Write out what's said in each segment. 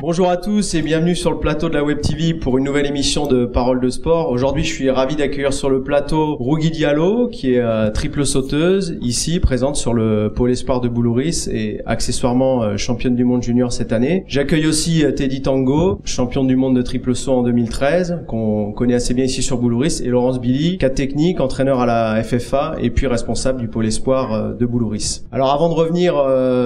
Bonjour à tous et bienvenue sur le plateau de la Web TV pour une nouvelle émission de Parole de Sport. Aujourd'hui, je suis ravi d'accueillir sur le plateau Rougui Diallo, qui est triple sauteuse, ici présente sur le pôle espoir de Boulouris et accessoirement championne du monde junior cette année. J'accueille aussi Teddy Tango, championne du monde de triple saut en 2013, qu'on connaît assez bien ici sur Boulouris, et Laurence Billy, cadre technique, entraîneur à la FFA et puis responsable du pôle espoir de Boulouris. Alors avant de revenir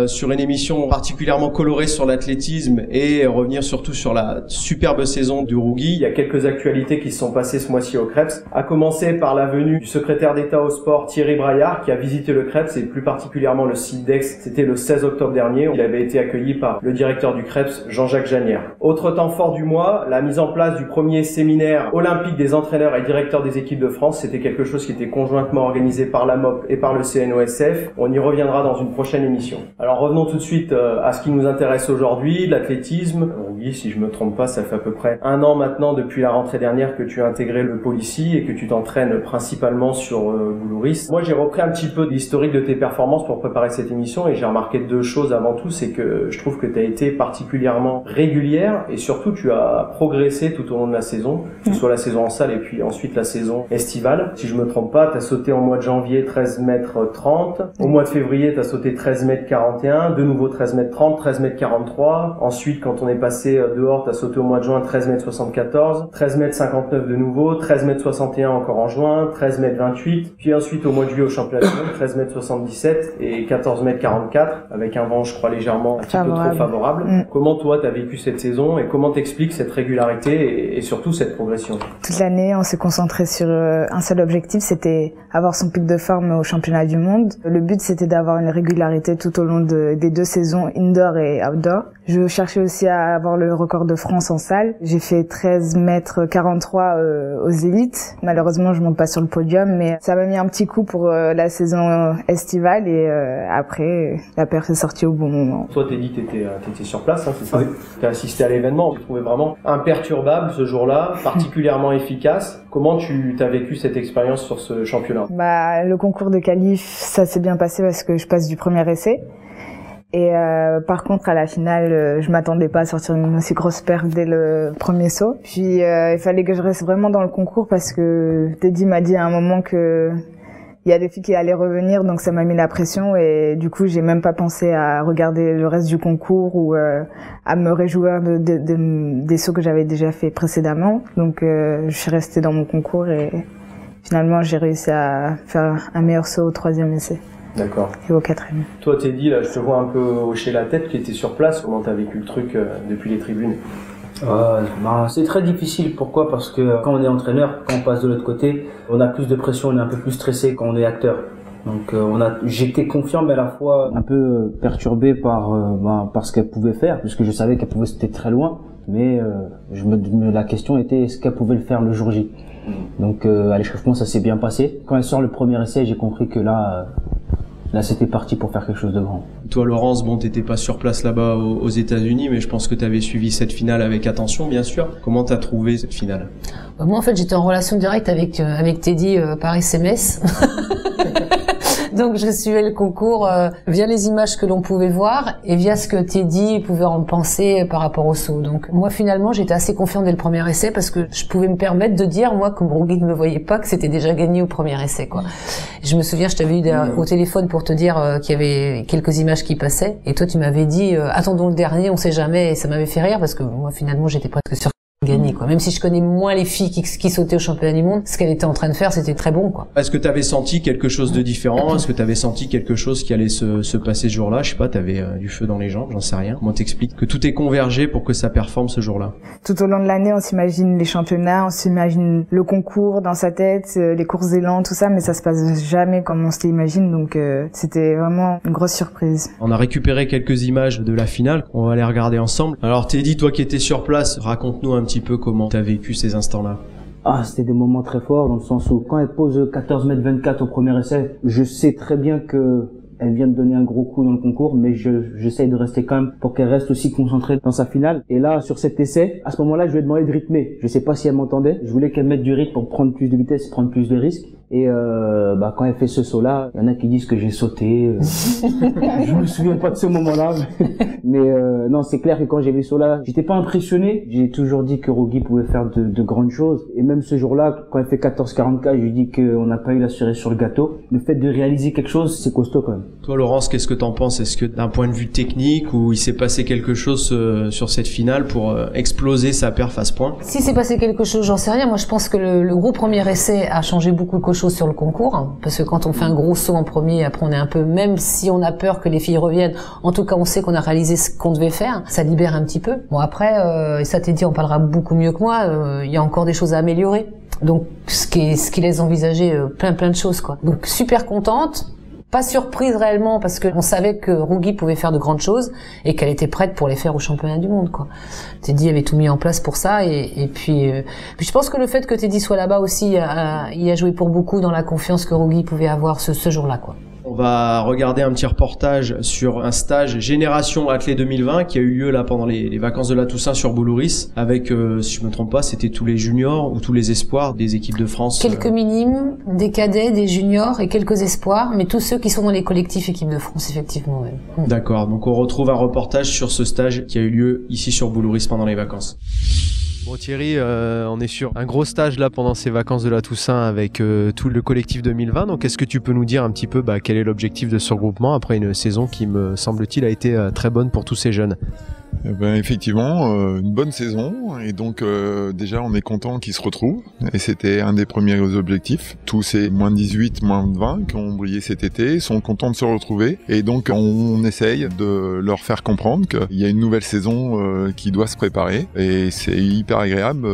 sur une émission particulièrement colorée sur l'athlétisme et revenir surtout sur la superbe saison du Rougui, il y a quelques actualités qui se sont passées ce mois-ci au Creps, à commencer par la venue du secrétaire d'État au sport Thierry Braillard qui a visité le Creps et plus particulièrement le site d'Aix. C'était le 16 octobre dernier. Il avait été accueilli par le directeur du Creps, Jean-Jacques Janière. Autre temps fort du mois, la mise en place du premier séminaire olympique des entraîneurs et directeurs des équipes de France. C'était quelque chose qui était conjointement organisé par la MOP et par le CNOSF. On y reviendra dans une prochaine émission. Alors revenons tout de suite à ce qui nous intéresse aujourd'hui, l'athlétisme. Oui, si je me trompe pas, ça fait à peu près 1 an maintenant depuis la rentrée dernière que tu as intégré le pôle ici et que tu t'entraînes principalement sur Boulouris. Moi, j'ai repris un petit peu l'historique de tes performances pour préparer cette émission et j'ai remarqué 2 choses avant tout, c'est que je trouve que tu as été particulièrement régulière et surtout tu as progressé tout au long de la saison, que ce soit la saison en salle et puis ensuite la saison estivale. Si je me trompe pas, tu as sauté en mois de janvier 13,30 m, au mois de février tu as sauté 13,41 m, de nouveau 13,30 m, 13,43 m. Ensuite, quand on est passé dehors, t'as sauté au mois de juin 13,74 m, 13,59 m de nouveau, 13,61 m encore en juin, 13,28 m, puis ensuite au mois de juillet au championnat du monde, 13,77 m et 14,44 m avec un vent, je crois, légèrement un petit peu trop favorable. Comment toi t'as vécu cette saison et comment t'expliques cette régularité et surtout cette progression? Toute l'année, on s'est concentré sur un seul objectif, c'était avoir son pic de forme au championnat du monde. Le but, c'était d'avoir une régularité tout au long des 2 saisons indoor et outdoor. Je cherchais aussi à avoir le record de France en salle. J'ai fait 13,43 m aux élites. Malheureusement, je monte pas sur le podium, mais ça m'a mis un petit coup pour la saison estivale et après, la perf est sortie au bon moment. Toi, Teddy, t'étais sur place, hein, c'est ça? Oui. T'as assisté à l'événement. J'ai trouvé vraiment imperturbable ce jour-là, particulièrement efficace. Comment tu t'as vécu cette expérience sur ce championnat? Le concours de qualif, ça s'est bien passé parce que je passe du premier essai. Et par contre, à la finale, je m'attendais pas à sortir une aussi grosse perf dès le premier saut. Puis il fallait que je reste vraiment dans le concours parce que Teddy m'a dit à un moment que il y a des filles qui allaient revenir, donc ça m'a mis la pression et du coup, j'ai même pas pensé à regarder le reste du concours ou à me réjouir des sauts que j'avais déjà fait précédemment. Donc je suis restée dans mon concours et finalement, j'ai réussi à faire un meilleur saut au 3e essai. D'accord. Et au 4e. Toi, Teddy, là, je te vois un peu hocher la tête, qui était sur place. Comment t'as vécu le truc depuis les tribunes? C'est très difficile. Pourquoi? Parce que quand on est entraîneur, quand on passe de l'autre côté, on a plus de pression, on est un peu plus stressé quand on est acteur. Donc j'étais confiant, mais à la fois un peu perturbé par ce qu'elle pouvait faire, puisque je savais qu'elle pouvait c'était très loin. Mais la question était est-ce qu'elle pouvait le faire le jour J. Donc à l'échauffement, ça s'est bien passé. Quand elle sort le premier essai, j'ai compris que là c'était parti pour faire quelque chose de grand. Toi, Laurence, bon, t'étais pas sur place là-bas aux États-Unis, mais je pense que t'avais suivi cette finale avec attention, bien sûr. Comment t'as trouvé cette finale? Moi, en fait, j'étais en relation directe avec Teddy par SMS. Donc je suivais le concours via les images que l'on pouvait voir et via ce que Teddy pouvait en penser par rapport au saut. Donc moi finalement j'étais assez confiante dès le premier essai parce que je pouvais me permettre de dire moi comme Rougui ne me voyait pas que c'était déjà gagné au premier essai quoi. Je me souviens je t'avais eu au téléphone pour te dire qu'il y avait quelques images qui passaient et toi tu m'avais dit attendons le dernier on sait jamais et ça m'avait fait rire parce que moi finalement j'étais presque sûre gagner quoi. Même si je connais moins les filles qui sautaient au championnat du monde, ce qu'elle était en train de faire, c'était très bon quoi. Est-ce que tu avais senti quelque chose de différent? Est-ce que tu avais senti quelque chose qui allait se passer ce jour-là? Je sais pas, tu avais du feu dans les jambes, j'en sais rien. Comment t'expliques que tout est convergé pour que ça performe ce jour-là? Tout au long de l'année, on s'imagine les championnats, on s'imagine le concours dans sa tête, les courses élan, tout ça, mais ça se passe jamais comme on se l'imagine, donc c'était vraiment une grosse surprise. On a récupéré quelques images de la finale, on va les regarder ensemble. Alors Teddy, toi qui étais sur place, raconte-nous un petit peu comment t'as vécu ces instants-là. C'était des moments très forts dans le sens où quand elle pose 14,24 m au premier essai, je sais très bien que elle vient de donner un gros coup dans le concours, mais j'essaye de rester quand même pour qu'elle reste aussi concentrée dans sa finale. Et là, sur cet essai, à ce moment-là, je lui ai demandé de rythmer. Je sais pas si elle m'entendait. Je voulais qu'elle mette du rythme pour prendre plus de vitesse, prendre plus de risques. Et quand elle fait ce saut-là, il y en a qui disent que j'ai sauté. Je me souviens pas de ce moment-là. Mais non, c'est clair que quand j'ai vu ce saut-là, j'étais pas impressionné. J'ai toujours dit que Rougui pouvait faire de grandes choses. Et même ce jour-là, quand elle fait 14,44, je lui dis qu'on n'a pas eu la cerise sur le gâteau. Le fait de réaliser quelque chose, c'est costaud quand même. Toi, Laurence, qu'est-ce que t'en penses? Est-ce que d'un point de vue technique, où il s'est passé quelque chose sur cette finale pour exploser sa perf à ce point? Si c'est passé quelque chose, j'en sais rien. Moi, je pense que le gros premier essai a changé beaucoup de choses sur le concours, hein, parce que quand on fait un gros saut en premier, après on est un peu, même si on a peur que les filles reviennent, en tout cas on sait qu'on a réalisé ce qu'on devait faire, ça libère un petit peu. Bon après, et ça t'est dit, on parlera beaucoup mieux que moi, il y a encore des choses à améliorer. Donc ce qui laisse envisager plein de choses quoi. Donc super contente. Pas surprise réellement parce que on savait que Rougui pouvait faire de grandes choses et qu'elle était prête pour les faire au championnat du monde quoi. Teddy avait tout mis en place pour ça et puis je pense que le fait que Teddy soit là-bas aussi il a joué pour beaucoup dans la confiance que Rougui pouvait avoir ce jour-là quoi. On va regarder un petit reportage sur un stage Génération Athlée 2020 qui a eu lieu là pendant les vacances de la Toussaint sur Boulouris avec, si je me trompe pas, c'était tous les juniors ou tous les espoirs des équipes de France. Quelques minimes, des cadets, des juniors et quelques espoirs, mais tous ceux qui sont dans les collectifs équipes de France effectivement. Ouais. D'accord, donc on retrouve un reportage sur ce stage qui a eu lieu ici sur Boulouris pendant les vacances. Bon Thierry, on est sur un gros stage là pendant ces vacances de la Toussaint avec tout le collectif 2020. Donc est-ce que tu peux nous dire un petit peu quel est l'objectif de ce regroupement après une saison qui me semble-t-il a été très bonne pour tous ces jeunes? Effectivement, une bonne saison et donc déjà on est content qu'ils se retrouvent et c'était un des premiers objectifs. Tous ces moins 18, moins 20 qui ont brillé cet été sont contents de se retrouver et donc on essaye de leur faire comprendre qu'il y a une nouvelle saison qui doit se préparer et c'est hyper agréable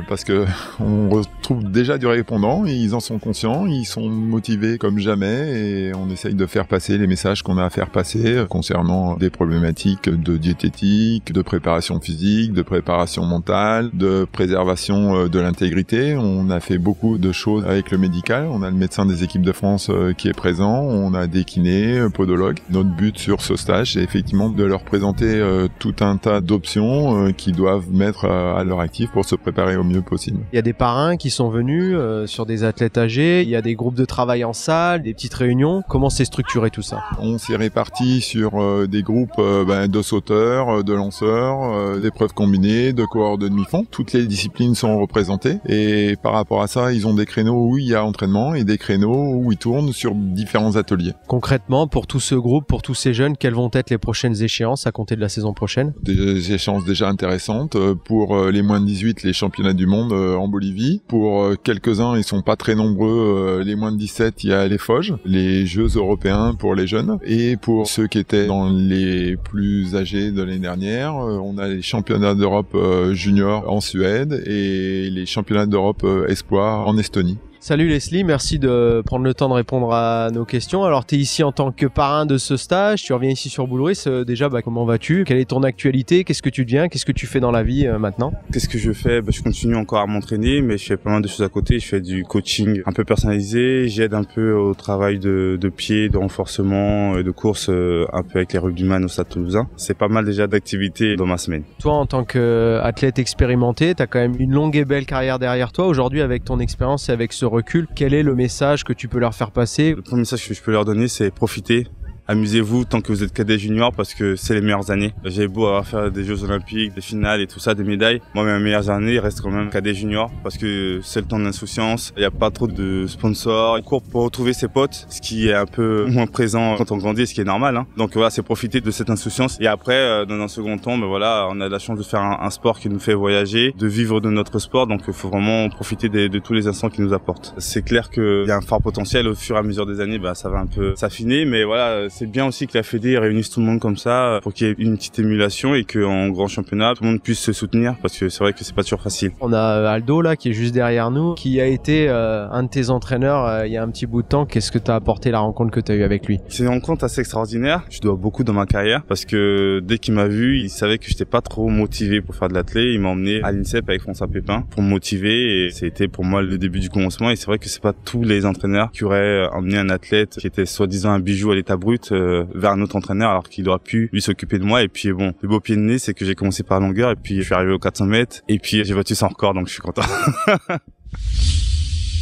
parce que on retrouve déjà du répondant, ils en sont conscients, ils sont motivés comme jamais et on essaye de faire passer les messages qu'on a à faire passer concernant des problématiques de diététique, de préparation physique, de préparation mentale, de préservation de l'intégrité. On a fait beaucoup de choses avec le médical. On a le médecin des équipes de France qui est présent. On a des kinés, podologues. Notre but sur ce stage, c'est effectivement de leur présenter tout un tas d'options qu'ils doivent mettre à leur actif pour se préparer au mieux possible. Il y a des parrains qui sont venus sur des athlètes âgés. Il y a des groupes de travail en salle, des petites réunions. Comment s'est structuré tout ça? On s'est répartis sur des groupes de sauteurs, de lanceurs, d'épreuves combinées, de coureurs de demi-fond. Toutes les disciplines sont représentées et par rapport à ça, ils ont des créneaux où il y a entraînement et des créneaux où ils tournent sur différents ateliers. Concrètement, pour tout ce groupe, pour tous ces jeunes, quelles vont être les prochaines échéances à compter de la saison prochaine? Des échéances déjà intéressantes. Pour les moins de 18, les championnats du monde en Bolivie. Pour quelques-uns, ils sont pas très nombreux. Les moins de 17, il y a les Foges, les Jeux européens pour les jeunes. Et pour ceux qui étaient dans les plus âgés de l'année dernière, on a les championnats d'Europe junior en Suède et les championnats d'Europe espoir en Estonie. Salut Leslie, merci de prendre le temps de répondre à nos questions. Alors tu es ici en tant que parrain de ce stage, tu reviens ici sur Boulouris. Déjà, comment vas-tu? Quelle est ton actualité? Qu'est-ce que tu deviens? Qu'est-ce que tu fais dans la vie maintenant? Qu'est-ce que je fais? Je continue encore à m'entraîner, mais je fais pas mal de choses à côté. Je fais du coaching un peu personnalisé, j'aide un peu au travail de pied, de renforcement, de course un peu avec les rugbyman au Stade Toulousain. C'est pas mal déjà d'activités dans ma semaine. Toi, en tant qu'athlète expérimenté, tu as quand même une longue et belle carrière derrière toi. Aujourd'hui, avec ton expérience et avec ce recul, quel est le message que tu peux leur faire passer? Le premier message que je peux leur donner, c'est profiter. Amusez-vous tant que vous êtes cadet junior parce que c'est les meilleures années. J'ai beau avoir fait des Jeux Olympiques, des finales et tout ça, des médailles. Moi, mes meilleures années restent quand même cadet junior parce que c'est le temps d'insouciance. Il n'y a pas trop de sponsors. On court pour retrouver ses potes, ce qui est un peu moins présent quand on grandit, ce qui est normal. Donc voilà, c'est profiter de cette insouciance. Et après, dans un second temps, voilà, on a la chance de faire un sport qui nous fait voyager, de vivre de notre sport. Donc il faut vraiment profiter de tous les instants qu'il nous apporte. C'est clair qu'il y a un fort potentiel. Au fur et à mesure des années, ça va un peu s'affiner, mais voilà. C'est bien aussi que la Fédé réunisse tout le monde comme ça pour qu'il y ait une petite émulation et qu'en grand championnat, tout le monde puisse se soutenir parce que c'est vrai que c'est pas toujours facile. On a Aldo là qui est juste derrière nous, qui a été un de tes entraîneurs il y a un petit bout de temps. Qu'est-ce que t'as apporté la rencontre que t'as eue avec lui? C'est une rencontre assez extraordinaire. Je dois beaucoup dans ma carrière parce que dès qu'il m'a vu, il savait que j'étais pas trop motivé pour faire de l'athlé. Il m'a emmené à l'INSEP avec François Pépin pour me motiver et c'était pour moi le début du commencement. Et c'est vrai que c'est pas tous les entraîneurs qui auraient emmené un athlète qui était soi-disant un bijou à l'état brut vers un autre entraîneur alors qu'il aurait pu lui s'occuper de moi. Et puis bon, le beau pied de nez, c'est que j'ai commencé par la longueur et puis je suis arrivé aux 400 mètres et puis j'ai battu son record, donc je suis content.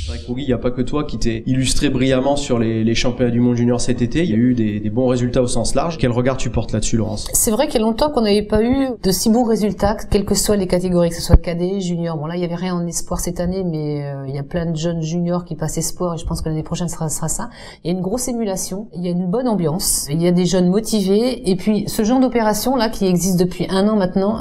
C'est vrai que Rougui, il n'y a pas que toi qui t'es illustré brillamment sur les championnats du monde junior cet été. Il y a eu des bons résultats au sens large. Quel regard tu portes là-dessus, Laurence? C'est vrai qu'il y a longtemps qu'on n'avait pas eu de si bons résultats, quelles que soient les catégories, que ce soit cadet, junior. Bon là, il y avait rien en espoir cette année, mais il y a plein de jeunes juniors qui passent espoir et je pense que l'année prochaine sera ça. Il y a une grosse émulation, il y a une bonne ambiance, il y a des jeunes motivés et puis ce genre d'opération là qui existe depuis 1 an maintenant,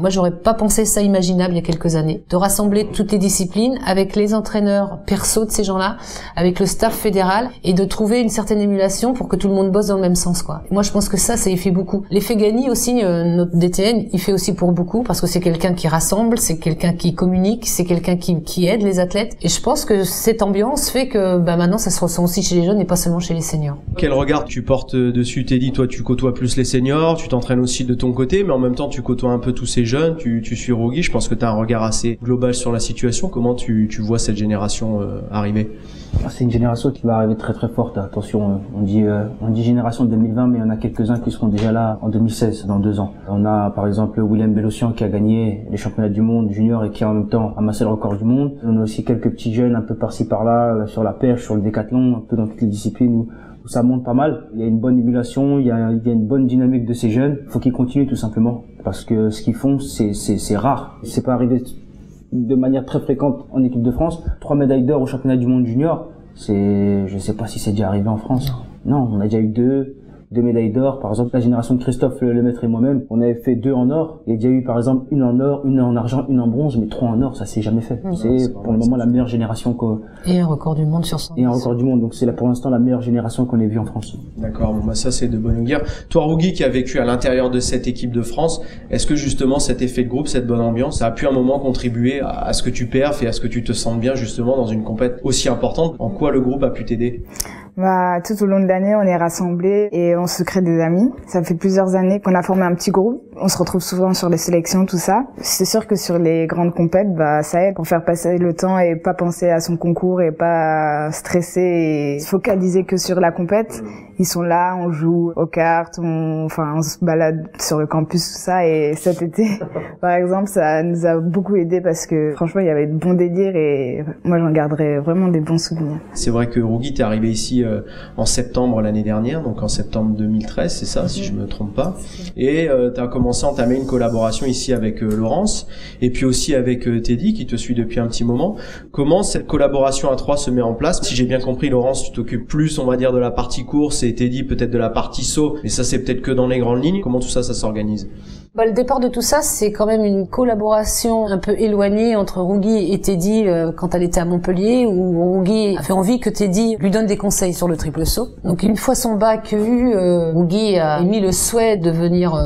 moi j'aurais pas pensé ça imaginable il y a quelques années, de rassembler toutes les disciplines avec les entraîneurs perso de ces gens-là, avec le staff fédéral et de trouver une certaine émulation pour que tout le monde bosse dans le même sens quoi. Et moi je pense que ça y fait beaucoup. L'effet Gagny aussi, notre DTN, il fait aussi pour beaucoup parce que c'est quelqu'un qui rassemble, c'est quelqu'un qui communique, c'est quelqu'un qui aide les athlètes et je pense que cette ambiance fait que maintenant ça se ressent aussi chez les jeunes et pas seulement chez les seniors. Quel regard tu portes dessus, Teddy? Toi tu côtoies plus les seniors, tu t'entraînes aussi de ton côté, mais en même temps tu côtoies un peu tous ces jeunes, tu suis Rougui, je pense que tu as un regard assez global sur la situation. Comment tu vois cette génération arriver? C'est une génération qui va arriver très très forte. Attention, on dit génération de 2020, mais il y en a quelques-uns qui seront déjà là en 2016, dans 2 ans. On a par exemple William Bellossian qui a gagné les championnats du monde junior et qui en même temps a amassé le record du monde. On a aussi quelques petits jeunes un peu par-ci par-là, sur la perche, sur le décathlon, un peu dans toutes les disciplines où ça monte pas mal. Il y a une bonne émulation, il y a une bonne dynamique de ces jeunes. Il faut qu'ils continuent tout simplement, parce que ce qu'ils font, c'est rare. C'est pas arrivé de manière très fréquente en équipe de France. 3 médailles d'or au championnat du monde junior, je sais pas si c'est déjà arrivé en France. Non, on a déjà eu 2 médailles d'or. Par exemple, la génération de Christophe Lemaître et moi-même, on avait fait 2 en or. Il y a déjà eu par exemple 1 en or, 1 en argent, 1 en bronze, mais 3 en or, ça s'est jamais fait. C'est pour le moment la meilleure génération Et un record du monde sur 100. Et un record du monde, donc c'est là pour l'instant la meilleure génération qu'on ait vue en France. D'accord, bon ça c'est de bonne augure. Toi Rougui qui a vécu à l'intérieur de cette équipe de France, est-ce que justement cet effet de groupe, cette bonne ambiance, ça a pu à un moment contribuer à ce que tu perfes et à ce que tu te sentes bien justement dans une compète aussi importante? En quoi le groupe a pu t'aider? Tout au long de l'année, on est rassemblés et on se crée des amis. Ça fait plusieurs années qu'on a formé un petit groupe. On se retrouve souvent sur les sélections, tout ça. C'est sûr que sur les grandes compètes, ça aide pour faire passer le temps et pas penser à son concours et pas stresser et se focaliser que sur la compète. Ils sont là, on joue aux cartes, on se balade sur le campus, tout ça. Et cet été, par exemple, ça nous a beaucoup aidé parce que franchement, il y avait de bons délires et moi, j'en garderai vraiment des bons souvenirs. C'est vrai que Rougui, t'es arrivé ici en septembre l'année dernière, donc en septembre 2013, c'est ça, si je me trompe pas. Et t'as commencé à entamer une collaboration ici avec Laurence et puis aussi avec Teddy qui te suit depuis un petit moment. Comment cette collaboration à 3 se met en place? Si j'ai bien compris, Laurence, tu t'occupes plus, on va dire, de la partie course et Teddy peut-être de la partie saut, mais ça c'est peut-être que dans les grandes lignes. Comment tout ça s'organise? Le départ de tout ça, c'est quand même une collaboration un peu éloignée entre Rougui et Teddy quand elle était à Montpellier, où Rougui avait envie que Teddy lui donne des conseils sur le triple saut. Donc une fois son bac eu, Rougui a émis le souhait de venir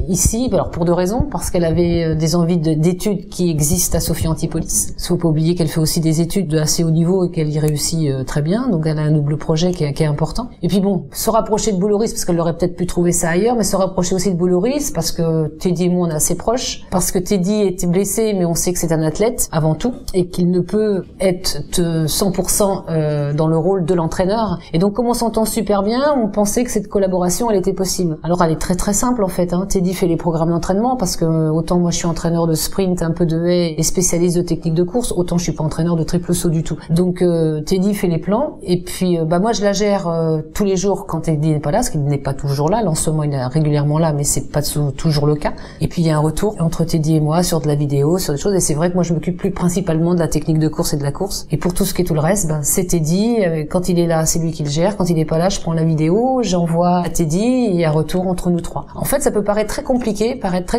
ici, alors pour 2 raisons, parce qu'elle avait des envies d'études qui existent à Sophia Antipolis. Faut pas oublier qu'elle fait aussi des études de assez haut niveau et qu'elle y réussit très bien, donc elle a un double projet qui est important. Et puis bon, se rapprocher de Boulouris, parce qu'elle aurait peut-être pu trouver ça ailleurs, mais se rapprocher aussi de Boulouris, parce que Teddy et moi on est assez proches, parce que Teddy était blessé, mais on sait que c'est un athlète avant tout et qu'il ne peut être 100% dans le rôle de l'entraîneur. Et donc comme on s'entend super bien, on pensait que cette collaboration elle était possible. Alors elle est très très simple en fait. Teddy fait les programmes d'entraînement parce que autant moi je suis entraîneur de sprint, un peu de haie et spécialiste de technique de course, autant je suis pas entraîneur de triple saut du tout. Donc Teddy fait les plans et puis moi je la gère tous les jours quand Teddy n'est pas là, parce qu'il n'est pas toujours là. En ce moment il est régulièrement là, mais c'est pas toujours le cas. Et puis il y a un retour entre Teddy et moi sur de la vidéo, sur des choses. Et c'est vrai que moi je m'occupe plus principalement de la technique de course et de la course. Et pour tout ce qui est tout le reste, c'est Teddy. Quand il est là, c'est lui qui le gère. Quand il est pas là, je prends la vidéo, j'envoie à Teddy et un retour entre nous 3. En fait, ça peut paraître très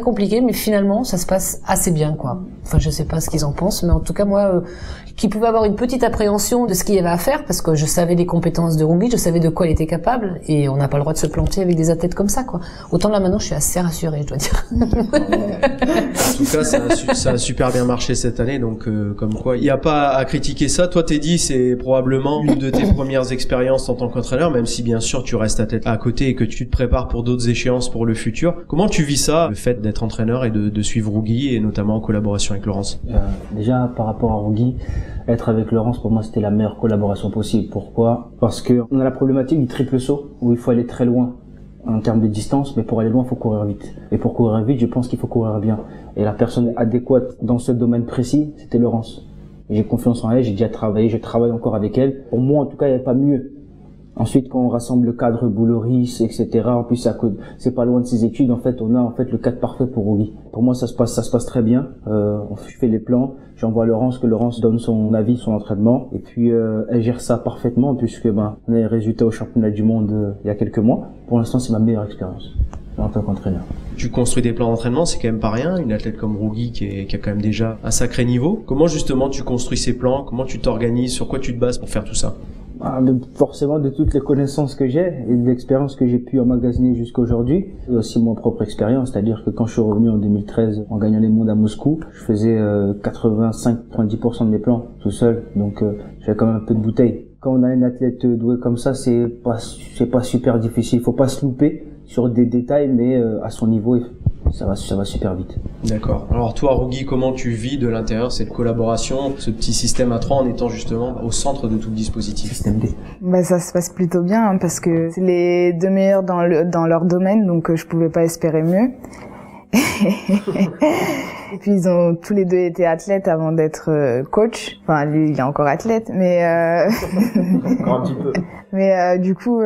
compliqué, mais finalement ça se passe assez bien, quoi. Enfin, je sais pas ce qu'ils en pensent, mais en tout cas moi, qui pouvais avoir une petite appréhension de ce qu'il y avait à faire, parce que je savais les compétences de Rougui, je savais de quoi il était capable, et on n'a pas le droit de se planter avec des athlètes comme ça, quoi. Autant là maintenant, je suis assez rassurée, je dois dire. En tout cas, ça a super bien marché cette année, donc comme quoi, il n'y a pas à critiquer ça. Toi, Teddy, c'est probablement une de tes premières expériences en tant qu'entraîneur, même si bien sûr tu restes à côté et que tu te prépares pour d'autres échéances pour le futur. Comment tu vis ça, le fait d'être entraîneur et de suivre Rougui, et notamment en collaboration avec Laurence? Déjà, par rapport à Rougui, être avec Laurence, pour moi, c'était la meilleure collaboration possible. Pourquoi? Parce que on a la problématique du triple saut, où il faut aller très loin en termes de distance, mais pour aller loin, il faut courir vite. Et pour courir vite, je pense qu'il faut courir bien. Et la personne adéquate dans ce domaine précis, c'était Laurence. J'ai confiance en elle, j'ai déjà travaillé, je travaille encore avec elle. Pour moi, en tout cas, il n'y a pas mieux. Ensuite, quand on rassemble le cadre Bouloris, etc., en plus, c'est pas loin de ses études, en fait, on a, le cadre parfait pour Rougui. Pour moi, ça se passe très bien. Je fais les plans, j'envoie à Laurence, que Laurence donne son avis, son entraînement, et puis, elle gère ça parfaitement, puisque, on a les résultats au championnat du monde, il y a quelques mois. Pour l'instant, c'est ma meilleure expérience en tant qu'entraîneur. Tu construis des plans d'entraînement, c'est quand même pas rien. Une athlète comme Rougui qui a quand même déjà un sacré niveau. Comment justement tu construis ces plans? Comment tu t'organises? Sur quoi tu te bases pour faire tout ça? Forcément de toutes les connaissances que j'ai et de l'expérience que j'ai pu emmagasiner jusqu'à aujourd'hui, et aussi mon propre expérience, c'est-à-dire que quand je suis revenu en 2013 en gagnant les mondes à Moscou, je faisais 85-90% de mes plans tout seul, donc j'avais quand même un peu de bouteille. Quand on a une athlète douée comme ça, c'est pas super difficile, faut pas se louper sur des détails, mais à son niveau, ça va super vite. D'accord. Alors toi, Rougui, comment tu vis de l'intérieur cette collaboration, ce petit système à 3 en étant justement au centre de tout le dispositif? Système D. Ça se passe plutôt bien hein, parce que c'est les deux meilleurs dans leur domaine, donc je pouvais pas espérer mieux. Et puis ils ont tous les deux été athlètes avant d'être coach. Enfin lui il est encore athlète, mais Encore un petit peu. Mais du coup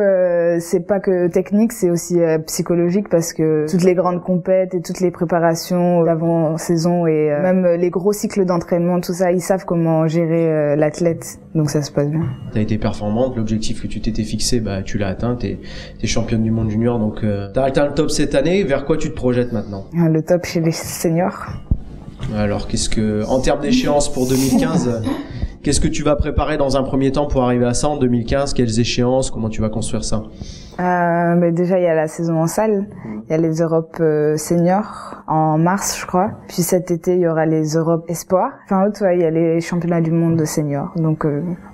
c'est pas que technique, c'est aussi psychologique parce que toutes les grandes compètes et toutes les préparations d'avant-saison et même les gros cycles d'entraînement, tout ça, ils savent comment gérer l'athlète. Donc ça se passe bien. T'as été performante, l'objectif que tu t'étais fixé, tu l'as atteint, t'es championne du monde junior, donc t'as atteint le top cette année. Vers quoi tu te projettes maintenant? Le top chez les seniors. Alors en termes d'échéance pour 2015, qu'est-ce que tu vas préparer dans un premier temps pour arriver à ça en 2015? Quelles échéances? Comment tu vas construire ça? Déjà il y a la saison en salle, il y a les Europes seniors en mars je crois, puis cet été il y aura les Europes espoirs, fin août il y a les championnats du monde de seniors, donc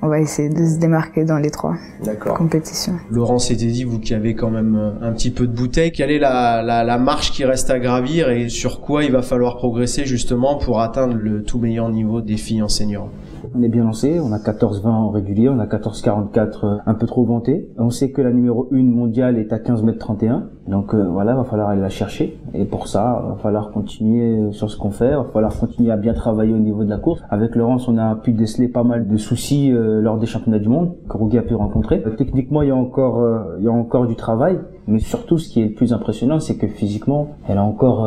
on va essayer de se démarquer dans les 3 compétitions. Laurence et Teddy, vous qui avez quand même un petit peu de bouteille, quelle est la marche qui reste à gravir et sur quoi il va falloir progresser justement pour atteindre le tout meilleur niveau des filles en senior? On est bien lancé, on a 14-20 en régulier, on a 14-44 un peu trop vanté. On sait que la numéro 1 mondiale est à 15,31 m, donc voilà, va falloir aller la chercher. Et pour ça, va falloir continuer sur ce qu'on fait, va falloir continuer à bien travailler au niveau de la course. Avec Laurence, on a pu déceler pas mal de soucis lors des championnats du monde que Rougui a pu rencontrer. Techniquement, il y a encore du travail, mais surtout ce qui est le plus impressionnant, c'est que physiquement, elle a encore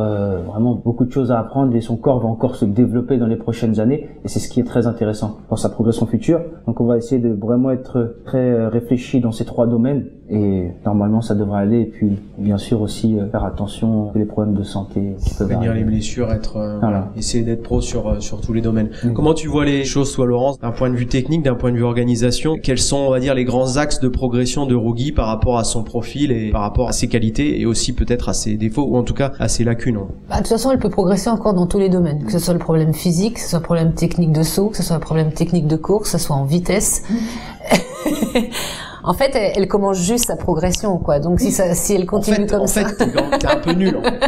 vraiment beaucoup de choses à apprendre et son corps va encore se développer dans les prochaines années, et c'est ce qui est très intéressant pour sa progression future. Donc on va essayer de vraiment être très réfléchi dans ces 3 domaines, et normalement ça devrait aller. Et puis bien sûr aussi faire attention aux problèmes de santé qui peuvent venir, arriver. les blessures, essayer d'être pro sur tous les domaines. Comment tu vois les choses, toi Laurence, d'un point de vue technique, d'un point de vue organisation? Quels sont, on va dire, les grands axes de progression de Rougui par rapport à son profil et par rapport à ses qualités, et aussi peut-être à ses défauts, ou en tout cas à ses lacunes? De toute façon, elle peut progresser encore dans tous les domaines, que ce soit le problème physique, que ce soit le problème technique de saut, que ce soit le problème technique de course, que ce soit en vitesse. En fait, elle commence juste sa progression, quoi. Donc si elle continue comme ça. En fait, t'es un peu nul. En fait.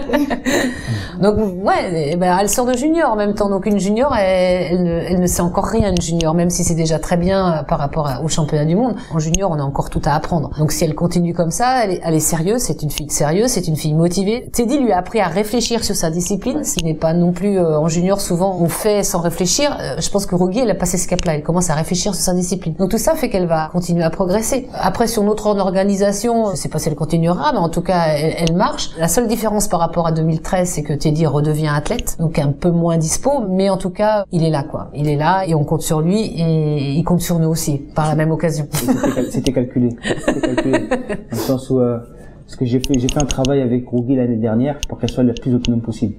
Donc ouais, elle sort de junior en même temps. Donc une junior, elle ne sait encore rien, une junior, même si c'est déjà très bien par rapport au championnat du monde. En junior, on a encore tout à apprendre. Donc si elle continue comme ça, elle est sérieuse, c'est une fille sérieuse, c'est une fille motivée. Teddy lui a appris à réfléchir sur sa discipline, ce qui n'est pas non plus en junior, souvent on fait sans réfléchir. Je pense que Rougui, elle a passé ce cap-là, elle commence à réfléchir sur sa discipline. Donc tout ça fait qu'elle va continuer à progresser. Après, sur notre organisation, je sais pas si elle continuera, mais en tout cas, elle marche. La seule différence par rapport à 2013, c'est que Teddy redevient athlète, donc un peu moins dispo, mais en tout cas, il est là, quoi. Il est là et on compte sur lui, et il compte sur nous aussi, par la même occasion. C'était calculé. Dans le sens où, ce que j'ai fait un travail avec Rougui l'année dernière pour qu'elle soit la plus autonome possible.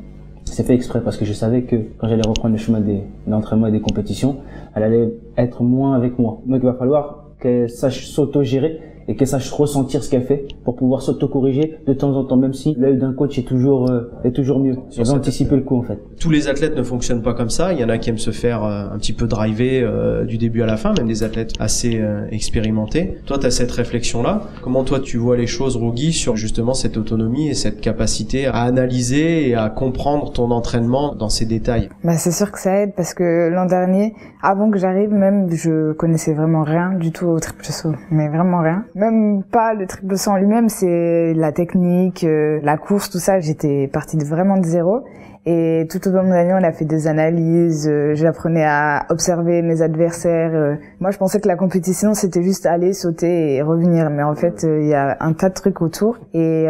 C'est fait exprès parce que je savais que quand j'allais reprendre le chemin des entraînements et des compétitions, elle allait être moins avec moi. Donc il va falloir qu'elle sache s'auto-gérer et qu'elle sache ressentir ce qu'elle fait pour pouvoir s'auto-corriger de temps en temps, même si l'œil d'un coach est toujours mieux. Elle va anticiper le coup, en fait. Tous les athlètes ne fonctionnent pas comme ça. Il y en a qui aiment se faire un petit peu driver du début à la fin, même des athlètes assez expérimentés. Toi, tu as cette réflexion-là. Comment toi, tu vois les choses, Rougui, sur justement cette autonomie et cette capacité à analyser et à comprendre ton entraînement dans ses détails? C'est sûr que ça aide parce que l'an dernier, avant que j'arrive, même, je connaissais vraiment rien du tout au triple saut. Mais vraiment rien. Même pas le triple saut en lui-même, c'est la technique, la course, tout ça. J'étais partie vraiment de zéro. Et tout au long de l'année, on a fait des analyses, j'apprenais à observer mes adversaires. Moi, je pensais que la compétition, c'était juste aller, sauter et revenir. Mais en fait, il y a un tas de trucs autour. Et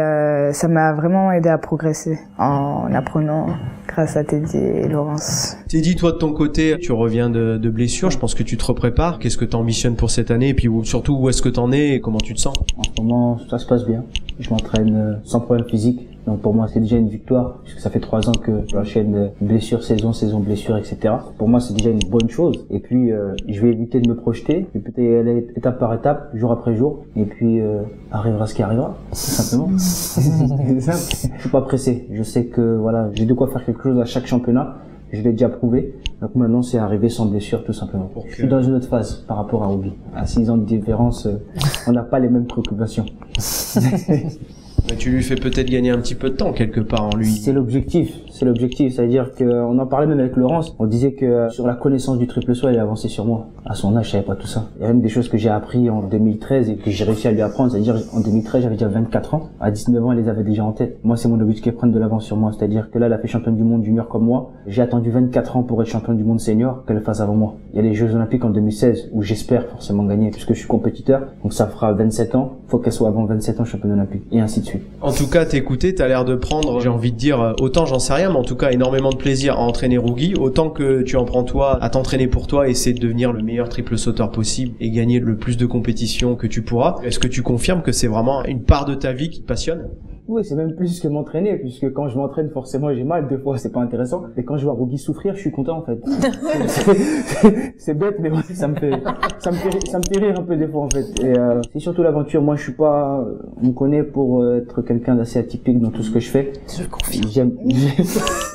ça m'a vraiment aidé à progresser en apprenant grâce à Teddy et Laurence. Teddy, toi de ton côté, tu reviens de blessure, je pense que tu te reprépares. Qu'est-ce que tu ambitionnes pour cette année? Et puis surtout, où est-ce que tu en es et comment tu te sens? En ce moment, ça se passe bien. Je m'entraîne sans problème physique. Donc pour moi, c'est déjà une victoire, puisque ça fait 3 ans que j'enchaîne blessure, saison, blessure, etc. Pour moi, c'est déjà une bonne chose. Et puis, je vais éviter de me projeter, et peut-être aller étape par étape, jour après jour. Et puis, arrivera ce qui arrivera, tout simplement. C'est simple. Je suis pas pressé. Je sais que voilà, j'ai de quoi faire quelque chose à chaque championnat. Je l'ai déjà prouvé. Donc maintenant, c'est arriver sans blessure, tout simplement. Okay. Je suis dans une autre phase par rapport à Ruby. À 6 ans de différence, on n'a pas les mêmes préoccupations. Mais tu lui fais peut-être gagner un petit peu de temps quelque part en lui. C'est l'objectif, c'est-à-dire qu'on en parlait même avec Laurence, on disait que sur la connaissance du triple saut, elle est avancée sur moi. À son âge, je savais pas tout ça. Il y a même des choses que j'ai appris en 2013 et que j'ai réussi à lui apprendre, c'est-à-dire en 2013, j'avais déjà 24 ans, à 19 ans, elle les avait déjà en tête. Moi, c'est mon objectif qu'elle prenne de l'avance sur moi, c'est-à-dire que là, elle a fait championne du monde junior comme moi. J'ai attendu 24 ans pour être championne du monde senior, qu'elle le fasse avant moi. Il y a les Jeux Olympiques en 2016 où j'espère forcément gagner puisque je suis compétiteur, donc ça fera 27 ans. Faut qu'elle soit avant 27 ans championne olympique et ainsi de suite. En tout cas, t'écouter, t'as l'air de prendre, j'ai envie de dire, autant j'en sais rien, mais en tout cas énormément de plaisir à entraîner Rugi, autant que tu en prends toi à t'entraîner pour toi et essayer de devenir le meilleur triple sauteur possible et gagner le plus de compétitions que tu pourras. Est-ce que tu confirmes que c'est vraiment une part de ta vie qui te passionne? Oui, c'est même plus que m'entraîner, puisque quand je m'entraîne, forcément, j'ai mal, 2 fois, c'est pas intéressant. Et quand je vois Rugi souffrir, je suis content, en fait. C'est bête, mais ouais, ça me fait rire un peu des fois, en fait. Et, c'est surtout l'aventure. Moi, je suis pas, on me connaît pour être quelqu'un d'assez atypique dans tout ce que je fais. Je confirme.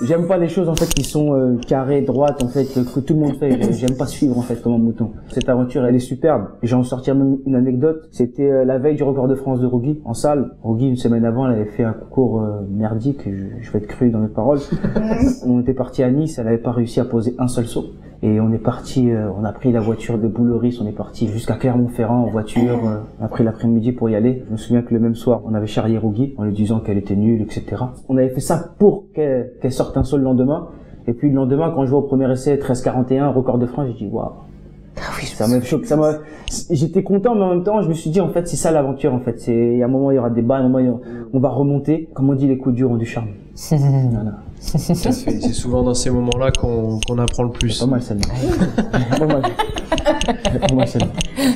J'aime pas les choses, en fait, qui sont carrées, droites, en fait, que tout le monde fait. J'aime pas suivre, en fait, comme un mouton. Cette aventure, elle est superbe. J'en sortir même une anecdote. C'était la veille du record de France de Rugi, en salle. Rugi, une semaine avant, elle avait fait un concours merdique, je vais être cru dans mes paroles. On était parti à Nice, elle avait pas réussi à poser un seul saut. Et on est parti, on a pris la voiture de Bouleris, on est parti jusqu'à Clermont-Ferrand en voiture, on a pris l'après-midi pour y aller. Je me souviens que le même soir, on avait charrié Rugi en lui disant qu'elle était nulle, etc. On avait fait ça pour qu'elle sorte un saut le lendemain. Et puis le lendemain, quand je vois au premier essai 13,41, record de France, j'ai dit waouh. Ah oui, ça m'a choqué, j'étais content, mais en même temps, je me suis dit, en fait, c'est ça l'aventure, en fait. Il y a un moment, il y aura des bas, un moment, on va remonter. Comme on dit, les coups durs ont du charme. Voilà. C'est souvent dans ces moments-là qu'on apprend le plus. C'est pas mal, celle-là. Pas mal, celle-là.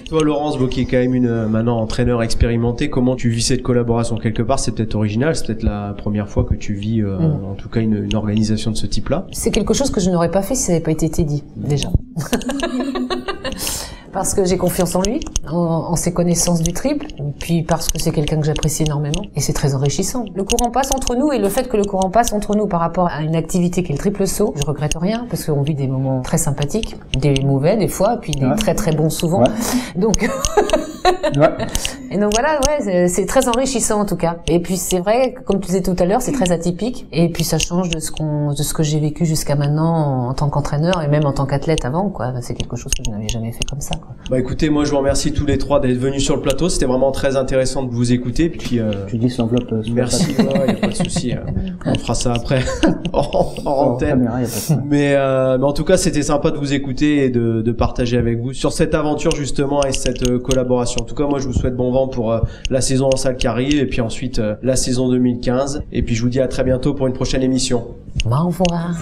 Toi, Laurence, qui est quand même maintenant entraîneur expérimenté, comment tu vis cette collaboration? Quelque part, c'est peut-être original, c'est peut-être la première fois que tu vis, en tout cas, une organisation de ce type-là. C'est quelque chose que je n'aurais pas fait si ça n'avait pas été Teddy, déjà. Parce que j'ai confiance en lui, en ses connaissances du triple, puis parce que c'est quelqu'un que j'apprécie énormément, et c'est très enrichissant. Le courant passe entre nous, et le fait que le courant passe entre nous par rapport à une activité qui est le triple saut, je regrette rien, parce qu'on vit des moments très sympathiques, des mauvais des fois, puis des très très bons souvent. Ouais. Donc, et donc voilà, ouais, c'est très enrichissant en tout cas. Et puis c'est vrai, comme tu disais tout à l'heure, c'est très atypique, et puis ça change de ce que j'ai vécu jusqu'à maintenant en tant qu'entraîneur et même en tant qu'athlète avant, quoi. C'est quelque chose que je n'avais jamais fait comme ça, quoi. Bah écoutez, moi je vous remercie tous les trois d'être venus sur le plateau. C'était vraiment très intéressant de vous écouter. Puis tu dis l'enveloppe. Merci, il y a pas de souci. On fera ça après en antenne. Mais en tout cas, c'était sympa de vous écouter et de partager avec vous sur cette aventure justement et cette collaboration. En tout cas, moi je vous souhaite bon vent pour la saison en salle qui arrive et puis ensuite la saison 2015. Et puis je vous dis à très bientôt pour une prochaine émission. Au revoir.